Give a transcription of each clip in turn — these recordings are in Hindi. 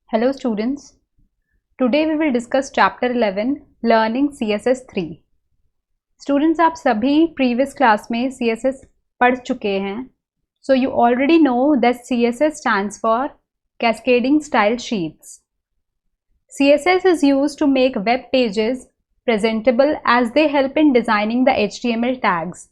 Hello students, today we will discuss chapter 11 Learning CSS3. Students आप सभी previous class में CSS पढ़ चुके हैं. So you already know that CSS stands for Cascading Style Sheets. CSS is used to make web pages presentable as they help in designing the HTML tags.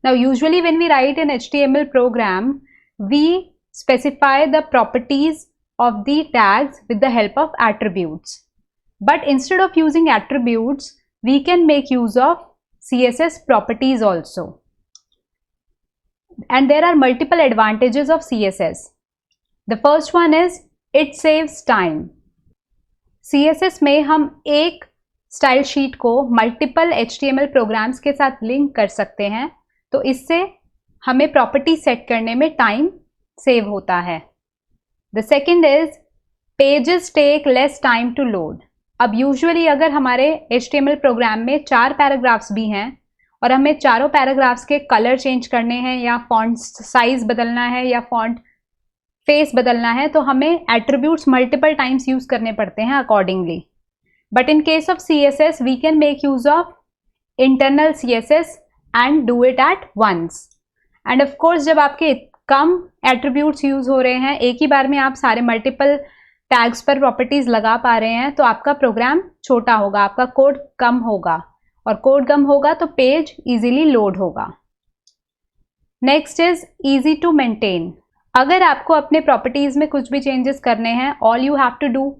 Now usually when we write an HTML program, we specify the properties of the tags with the help of attributes. But instead of using attributes, we can make use of CSS properties also. And there are multiple advantages of CSS. The first one is it saves time. CSS में हम एक स्टाइल शीट को मल्टीपल HTML प्रोग्राम्स के साथ लिंक कर सकते हैं, तो इससे हमें प्रॉपर्टी सेट करने में टाइम सेव होता है. The second is pages take less time to load. अब यूजुअली अगर हमारे HTML प्रोग्राम में 4 पैराग्राफ्स भी हैं और हमें चारों पैराग्राफ्स के कलर चेंज करने हैं या फॉन्ट साइज बदलना है या फॉन्ट फेस बदलना है, तो हमें एट्रीब्यूट्स मल्टीपल टाइम्स यूज करने पड़ते हैं accordingly. But in case of CSS we can make use of internal CSS and do it at once. And of course जब आपके कम एट्रीब्यूट्स यूज हो रहे हैं, एक ही बार में आप सारे मल्टीपल टैग्स पर प्रॉपर्टीज लगा पा रहे हैं, तो आपका प्रोग्राम छोटा होगा, आपका कोड कम होगा, और कोड कम होगा तो पेज इजीली लोड होगा. Next is easy to maintain. अगर आपको अपने प्रॉपर्टीज में कुछ भी चेंजेस करने हैं, all you have to do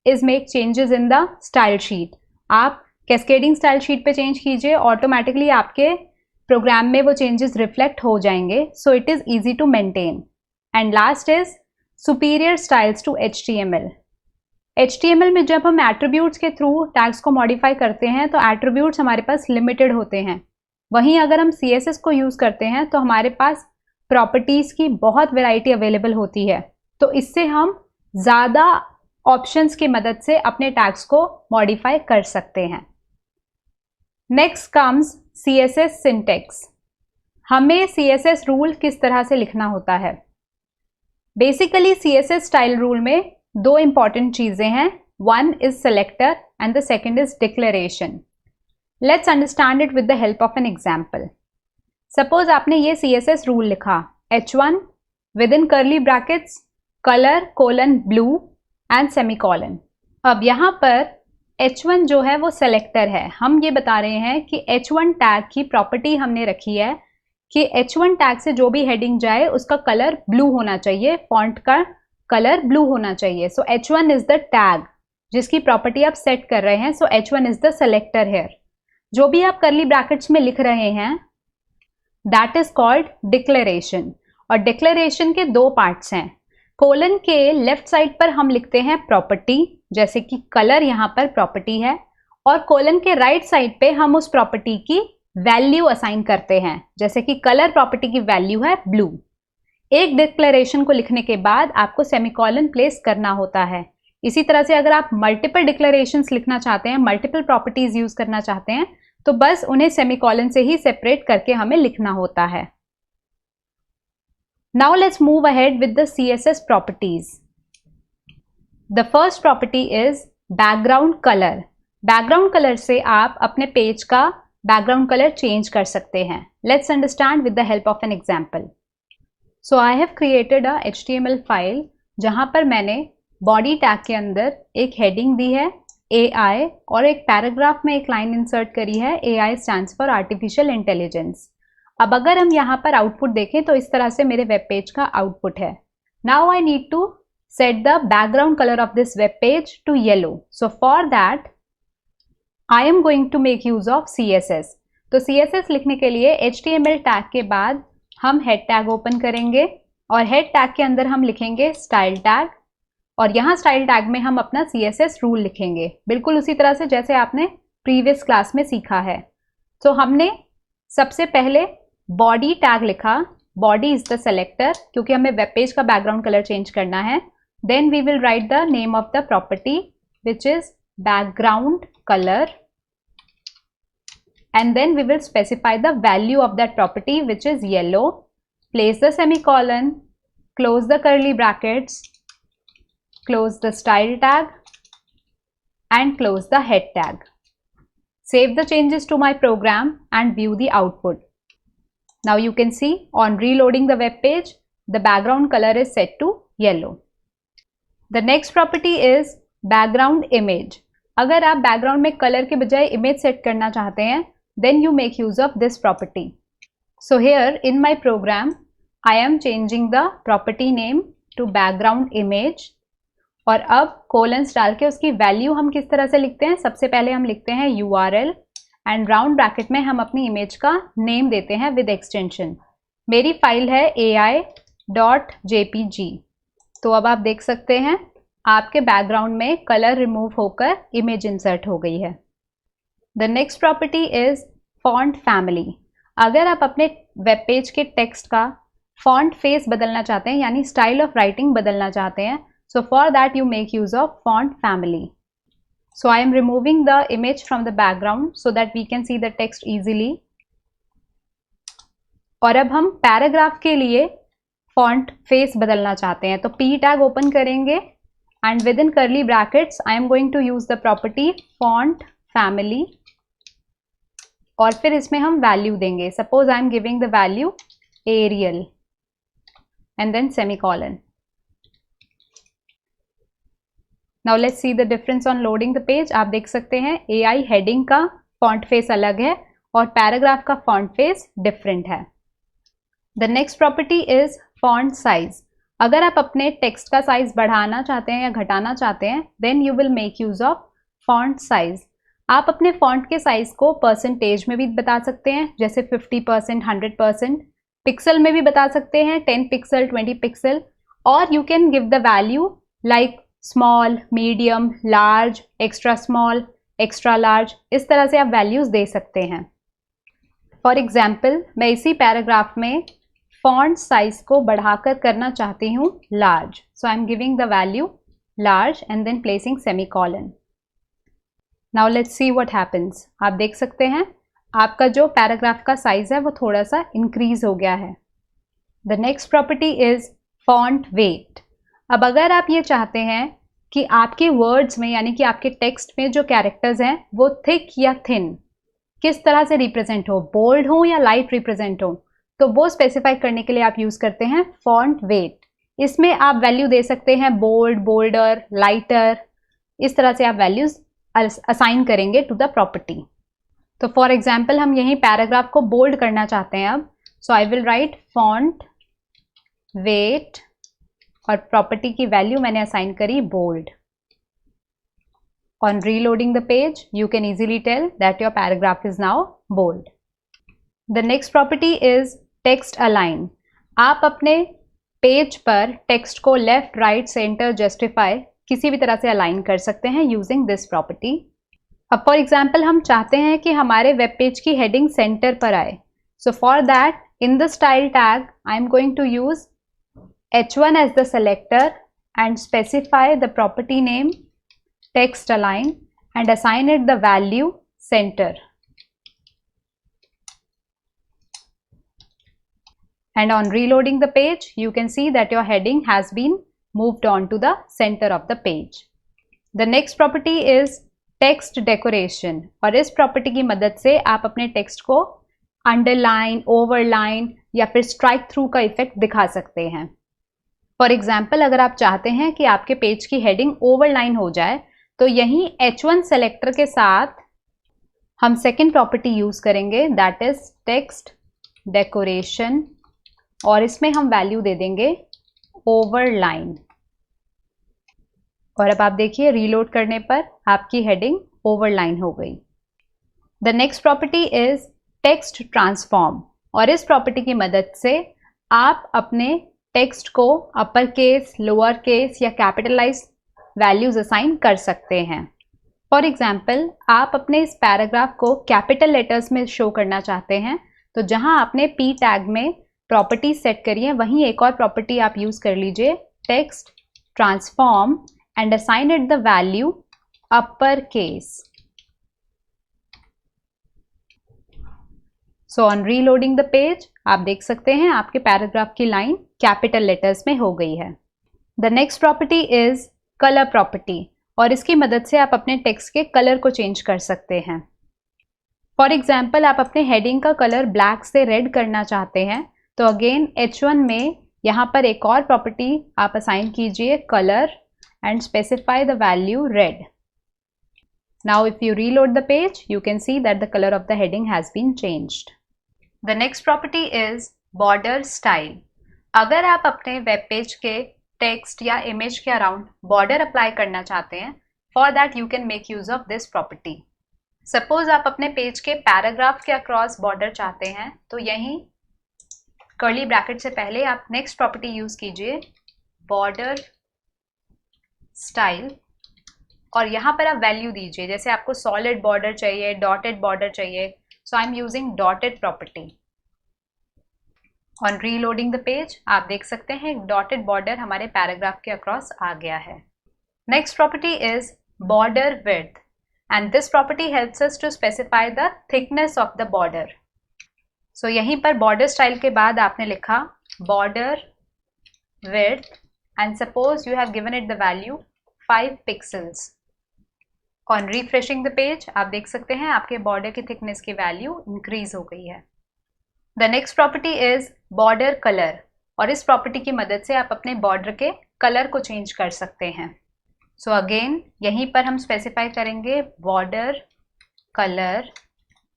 is make changes in the style sheet. आप कैस्केडिंग स्टाइल शीट पे चेंज कीजिए, ऑटोमेटिकली आपके प्रोग्राम में वो चेंजेस रिफ्लेक्ट हो जाएंगे. So it is easy to maintain. And last is superior styles to HTML. HTML में जब हम एट्रीब्यूट्स के थ्रू टैग्स को मॉडिफाई करते हैं तो एट्रीब्यूट्स हमारे पास लिमिटेड होते हैं. वहीं अगर हम CSS को यूज करते हैं तो हमारे पास प्रॉपर्टीज की बहुत वैरायटी अवेलेबल होती है, तो इससे हम ज़्यादा ऑप्शंस की मदद से अपने टैग्स को मॉडिफाई कर सकते हैं. Next comes CSS syntax. हमें CSS रूल किस तरह से लिखना होता है. बेसिकली CSS स्टाइल रूल में दो इंपॉर्टेंट चीजें हैं. One is selector and the second is declaration. Let's understand it with the help of an example. Suppose आपने ये CSS रूल लिखा H1 with in curly brackets colour colon blue and semicolon. अब यहाँ पर H1 जो है वो सेलेक्टर है. हम ये बता रहे हैं कि H1 टैग की प्रॉपर्टी हमने रखी है कि H1 टैग से जो भी हेडिंग जाए उसका कलर ब्लू होना चाहिए, फॉन्ट का कलर ब्लू होना चाहिए. So H1 is the tag जिसकी प्रॉपर्टी आप सेट कर रहे हैं. So H1 is the selector here. जो भी आप कर्ली ब्रैकेट्स में लिख रहे हैं दैट इज कॉल्ड डिक्लेरेशन. और डिक्लेरेशन के दो पार्ट्स हैं. कोलन के लेफ्ट साइड पर हम लिखते हैं प्रॉपर्टी, जैसे कि कलर यहाँ पर प्रॉपर्टी है, और कोलन के राइट साइड पे हम उस प्रॉपर्टी की वैल्यू असाइन करते हैं, जैसे कि कलर प्रॉपर्टी की वैल्यू है ब्लू. एक डिक्लेरेशन को लिखने के बाद आपको सेमीकोलन प्लेस करना होता है. इसी तरह से अगर आप मल्टीपल डिक्लेरेशंस लिखना चाहते हैं, मल्टीपल प्रॉपर्टीज यूज करना चाहते हैं, तो बस उन्हें सेमीकोलन से ही सेपरेट करके हमें लिखना होता है. Now let's move ahead with the CSS properties. The first property is background color. Background color से आप अपने पेज का background color change कर सकते हैं. Let's understand with the help of an example. So I have created a HTML file जहाँ पर मैंने body tag के अंदर एक heading दी है AI और एक paragraph में एक line insert करी है AI stands for Artificial Intelligence. अब अगर हम यहाँ पर आउटपुट देखें तो इस तरह से मेरे वेब पेज का आउटपुट है. Now I need to set the background colour of this web page to yellow. So for that I am going to make use of CSS. तो CSS लिखने के लिए HTML टैग के बाद हम हेड टैग ओपन करेंगे और हेड टैग के अंदर हम लिखेंगे स्टाइल टैग, और यहाँ स्टाइल टैग में हम अपना CSS रूल लिखेंगे, बिल्कुल उसी तरह से जैसे आपने प्रीवियस क्लास में सीखा है. तो हमने सबसे पहले बॉडी टैग लिखा. बॉडी इज द सेलेक्टर क्योंकि हमें वेब पेज का बैकग्राउंड कलर चेंज करना है. Then we will write the name of the property which is background colour, and then we will specify the value of that property which is yellow. Place the semicolon, close the curly brackets, close the style tag and close the head tag. Save the changes to my program and view the output. Now you can see on reloading the web page, the background color is set to yellow. The next property is background image. अगर आप background में color के बजाय image set करना चाहते हैं, then you make use of this property. So here in my program, I am changing the property name to background image. और अब कोलन्स डाल के उसकी वैल्यू हम किस तरह से लिखते हैं? सबसे पहले हम लिखते हैं URL एंड राउंड ब्रैकेट में हम अपनी इमेज का नेम देते हैं विद एक्सटेंशन. मेरी फाइल है ai.jpg. तो अब आप देख सकते हैं आपके बैकग्राउंड में कलर रिमूव होकर इमेज इंसर्ट हो गई है. The next property is font family. अगर आप अपने वेब पेज के टेक्स्ट का फॉन्ट फेस बदलना चाहते हैं यानी स्टाइल ऑफ राइटिंग बदलना चाहते हैं, so for that you make use of font family. So I am removing the image from the background so that we can see the text easily. और अब हम पैराग्राफ के लिए फॉन्ट फेस बदलना चाहते हैं, तो p टैग ओपन करेंगे and within curly brackets I am going to use the property font family और फिर इसमें हम वैल्यू देंगे. Suppose I am giving the value Arial and then semicolon. Now let's see the difference on loading the page. आप देख सकते हैं AI heading का font face अलग है और paragraph का font face different है. The next property is font size. अगर आप अपने text का size बढ़ाना चाहते हैं या घटाना चाहते हैं, then you will make use of font size. आप अपने font के size को percentage में भी बता सकते हैं, जैसे 50%, 100%, pixel में भी बता सकते हैं, 10 pixel, 20 pixel, और you can give the value like small, medium, large, extra small, extra large, इस तरह से आप वैल्यूज़ दे सकते हैं. फॉर एग्जाम्पल मैं इसी पैराग्राफ में फॉन्ट साइज को बढ़ाकर करना चाहती हूँ large. So I am giving the value large and then placing semicolon. Now let's see what happens. आप देख सकते हैं आपका जो पैराग्राफ का साइज है वो थोड़ा सा इंक्रीज हो गया है. The next property is font weight. अब अगर आप ये चाहते हैं कि आपके वर्ड्स में यानी कि आपके टेक्स्ट में जो कैरेक्टर्स हैं वो थिक या थिन किस तरह से रिप्रेजेंट हो, बोल्ड हो या लाइट रिप्रेजेंट हो, तो वो स्पेसिफाई करने के लिए आप यूज़ करते हैं फॉन्ट वेट. इसमें आप वैल्यू दे सकते हैं बोल्ड, बोल्डर, लाइटर, इस तरह से आप वैल्यूज असाइन करेंगे टू द प्रॉपर्टी. तो फॉर एग्जाम्पल हम यही पैराग्राफ को बोल्ड करना चाहते हैं अब. So I will write font weight और प्रॉपर्टी की वैल्यू मैंने असाइन करी bold. On reloading the page you can easily tell that your paragraph is now bold. The next property is text align. आप अपने पेज पर टेक्स्ट को लेफ्ट, राइट, सेंटर, जस्टिफाई किसी भी तरह से अलाइन कर सकते हैं यूजिंग दिस प्रॉपर्टी. अब फॉर एग्जाम्पल हम चाहते हैं कि हमारे वेब पेज की हेडिंग सेंटर पर आए. So for that in the style tag I am going to use H1 as the selector and specify the property name text align and assign it the value center. And on reloading the page, you can see that your heading has been moved on to the center of the page. The next property is text decoration. और इस property की मदद से आप अपने text को underline, overline या फिर strike through का effect दिखा सकते हैं. फॉर एग्जाम्पल अगर आप चाहते हैं कि आपके पेज की हेडिंग ओवरलाइन हो जाए, तो यहीं H1 सेलेक्टर के साथ हम सेकेंड प्रॉपर्टी यूज करेंगे दैट इज टेक्स्ट डेकोरेशन और इसमें हम वैल्यू दे देंगे ओवरलाइन. और अब आप देखिए रीलोड करने पर आपकी हेडिंग ओवरलाइन हो गई. The next property is text transform और इस प्रॉपर्टी की मदद से आप अपने टेक्स्ट को अपर केस, लोअर केस या कैपिटलाइज वैल्यूज असाइन कर सकते हैं. फॉर एग्जाम्पल आप अपने इस पैराग्राफ को कैपिटल लेटर्स में शो करना चाहते हैं, तो जहां आपने p टैग में प्रॉपर्टी सेट करी है वहीं एक और प्रॉपर्टी आप यूज कर लीजिए text transform and assign it the value upper case. So on reloading the page आप देख सकते हैं आपके पैराग्राफ की लाइन कैपिटल लेटर्स में हो गई है. The next property is colour property, और इसकी मदद से आप अपने टेक्स्ट के कलर को चेंज कर सकते हैं। फॉर एग्जाम्पल, आप अपने हेडिंग का कलर ब्लैक से रेड करना चाहते हैं, तो अगेन H1 में यहाँ पर एक और प्रॉपर्टी आप असाइन कीजिए, colour, and specify the value red. Now if you reload the page, you can see that the color of the heading has been changed. The next property is border style. अगर आप अपने वेब पेज के टेक्स्ट या इमेज के अराउंड बॉर्डर अप्लाई करना चाहते हैं, for that you can make use of this property. Suppose आप अपने पेज के पैराग्राफ के अक्रॉस बॉर्डर चाहते हैं, तो यहीं कर्ली ब्रैकेट से पहले आप नेक्स्ट प्रॉपर्टी यूज कीजिए, बॉर्डर स्टाइल, और यहाँ पर आप वैल्यू दीजिए, जैसे आपको सॉलिड बॉर्डर चाहिए, डॉटेड बॉर्डर चाहिए, so I am using dotted property. On reloading the page आप देख सकते हैं एक डॉटेड बॉर्डर हमारे पैराग्राफ के अक्रॉस आ गया है। Next property is border width, and this property helps us to specify the thickness of the border. So यहीं पर बॉर्डर स्टाइल के बाद आपने लिखा border width, and suppose you have given it the value 5 pixels. On refreshing the page आप देख सकते हैं आपके बॉर्डर की थिकनेस की वैल्यू इंक्रीज हो गई है। The next property is border colour, और इस प्रॉपर्टी की मदद से आप अपने बॉर्डर के कलर को चेंज कर सकते हैं। सो अगेन यहीं पर हम स्पेसिफाई करेंगे बॉर्डर कलर,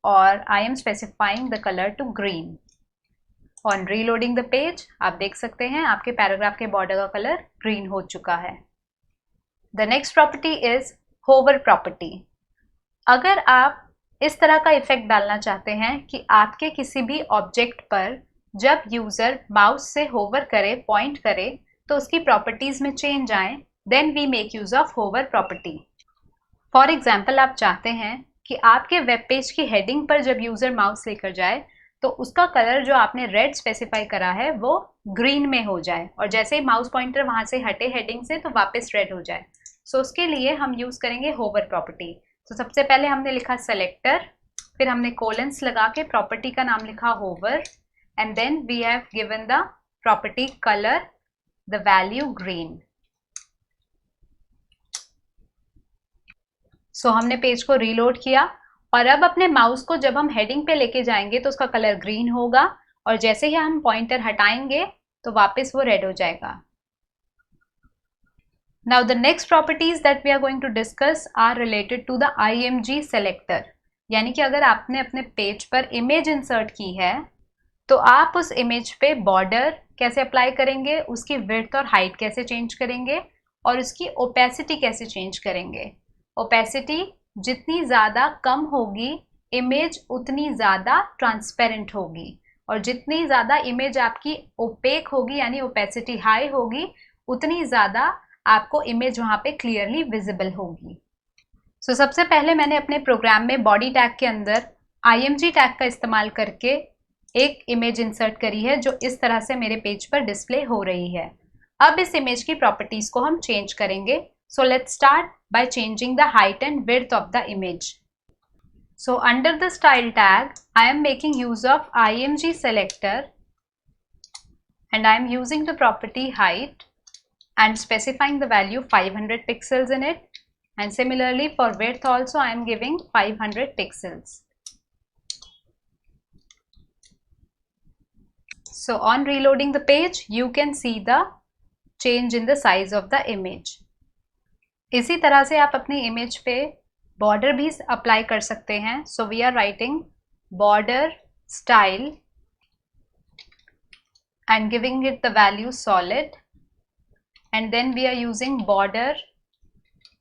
और I am specifying the colour to green. On reloading the page आप देख सकते हैं आपके पैराग्राफ के बॉर्डर का कलर ग्रीन हो चुका है। The next property is hover property. अगर आप इस तरह का इफेक्ट डालना चाहते हैं कि आपके किसी भी ऑब्जेक्ट पर जब यूजर माउस से होवर करे, पॉइंट करे, तो उसकी प्रॉपर्टीज में चेंज आए, then we make use of hover property. For example, आप चाहते हैं कि आपके वेब पेज की हेडिंग पर जब यूजर माउस लेकर जाए तो उसका कलर जो आपने रेड स्पेसिफाई करा है वो ग्रीन में हो जाए, और जैसे ही माउस पॉइंटर वहां से हटे हेडिंग से तो वापस रेड हो जाए। सो उसके लिए हम यूज करेंगे होवर प्रॉपर्टी। तो सबसे पहले हमने लिखा सेलेक्टर, फिर हमने कोलन्स लगा के प्रॉपर्टी का नाम लिखा hover, and then we have given the property colour, the value green. So हमने पेज को रीलोड किया, और अब अपने माउस को जब हम हेडिंग पे लेके जाएंगे तो उसका कलर ग्रीन होगा, और जैसे ही हम पॉइंटर हटाएंगे तो वापस वो रेड हो जाएगा। Now the next properties that we are going to discuss are related to the IMG selector. यानी कि अगर आपने अपने पेज पर इमेज इंसर्ट की है तो आप उस इमेज पे बॉर्डर कैसे अप्लाई करेंगे, उसकी विड्थ और हाइट कैसे चेंज करेंगे, और उसकी ओपेसिटी कैसे चेंज करेंगे। ओपेसिटी जितनी ज़्यादा कम होगी इमेज उतनी ज़्यादा ट्रांसपेरेंट होगी, और जितनी ज़्यादा इमेज आपकी ओपेक होगी यानी ओपेसिटी हाई होगी उतनी ज़्यादा आपको इमेज वहाँ पे क्लियरली विजिबल होगी। सो सबसे पहले मैंने अपने प्रोग्राम में बॉडी टैग के अंदर IMG टैग का इस्तेमाल करके एक इमेज इंसर्ट करी है जो इस तरह से मेरे पेज पर डिस्प्ले हो रही है। अब इस इमेज की प्रॉपर्टीज को हम चेंज करेंगे। So let's start by changing the height and width of the image. So under the style tag I am making use of IMG selector, and I am using the property height and specifying the value 500 pixels in it, and similarly for width also I am giving 500 pixels. So on reloading the page you can see the change in the size of the image. इसी तरह से आप अपनी इमेज पे बॉर्डर भी अप्लाई कर सकते हैं। So we are writing border style and giving it the value solid, and then we are using border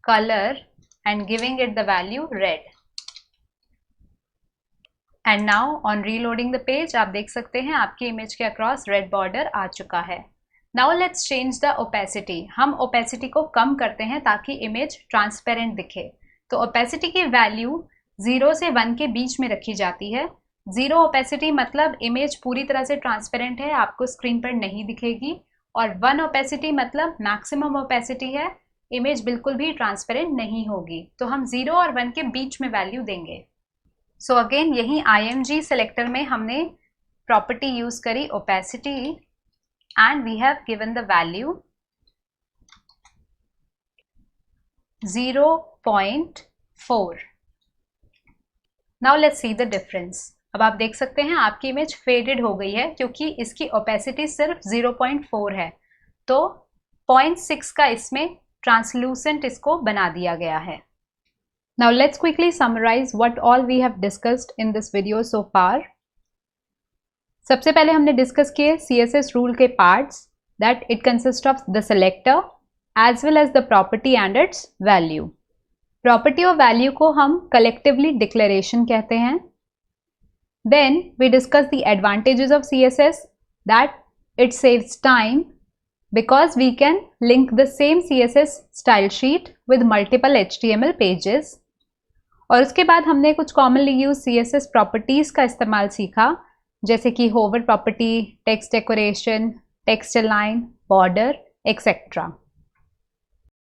color and giving it the value red. And now on reloading the page आप देख सकते हैं आपकी इमेज के अक्रॉस रेड बॉर्डर आ चुका है। Now let's change the opacity. हम opacity को कम करते हैं ताकि इमेज ट्रांसपेरेंट दिखे। तो opacity की वैल्यू 0 से 1 के बीच में रखी जाती है। 0 opacity मतलब इमेज पूरी तरह से ट्रांसपेरेंट है, आपको स्क्रीन पर नहीं दिखेगी, और 1 opacity मतलब मैक्सिमम opacity है, इमेज बिल्कुल भी ट्रांसपेरेंट नहीं होगी। तो हम 0 और 1 के बीच में वैल्यू देंगे। सो अगेन यही IMG सेलेक्टर में हमने प्रॉपर्टी यूज करी opacity, and we have given the value 0.4. Now let's see the difference. अब आप देख सकते हैं आपकी इमेज फेडेड हो गई है क्योंकि इसकी ओपेसिटी सिर्फ 0.4 है, तो 0.6 का इसमें ट्रांसलूसेंट इसको बना दिया गया है. Now let's quickly summarize what all we have discussed in this video so far. सबसे पहले हमने डिस्कस किए CSS रूल के parts, that it consists of the selector as well as the property and its value. Property और value को हम collectively declaration कहते हैं. Then we discuss the advantages of CSS, that it saves time because we can link the same CSS style sheet with multiple HTML pages. और उसके बाद हमने कुछ commonly used CSS properties का इस्तेमाल सीखा, जैसे कि hover property, text decoration, text align, border, etc.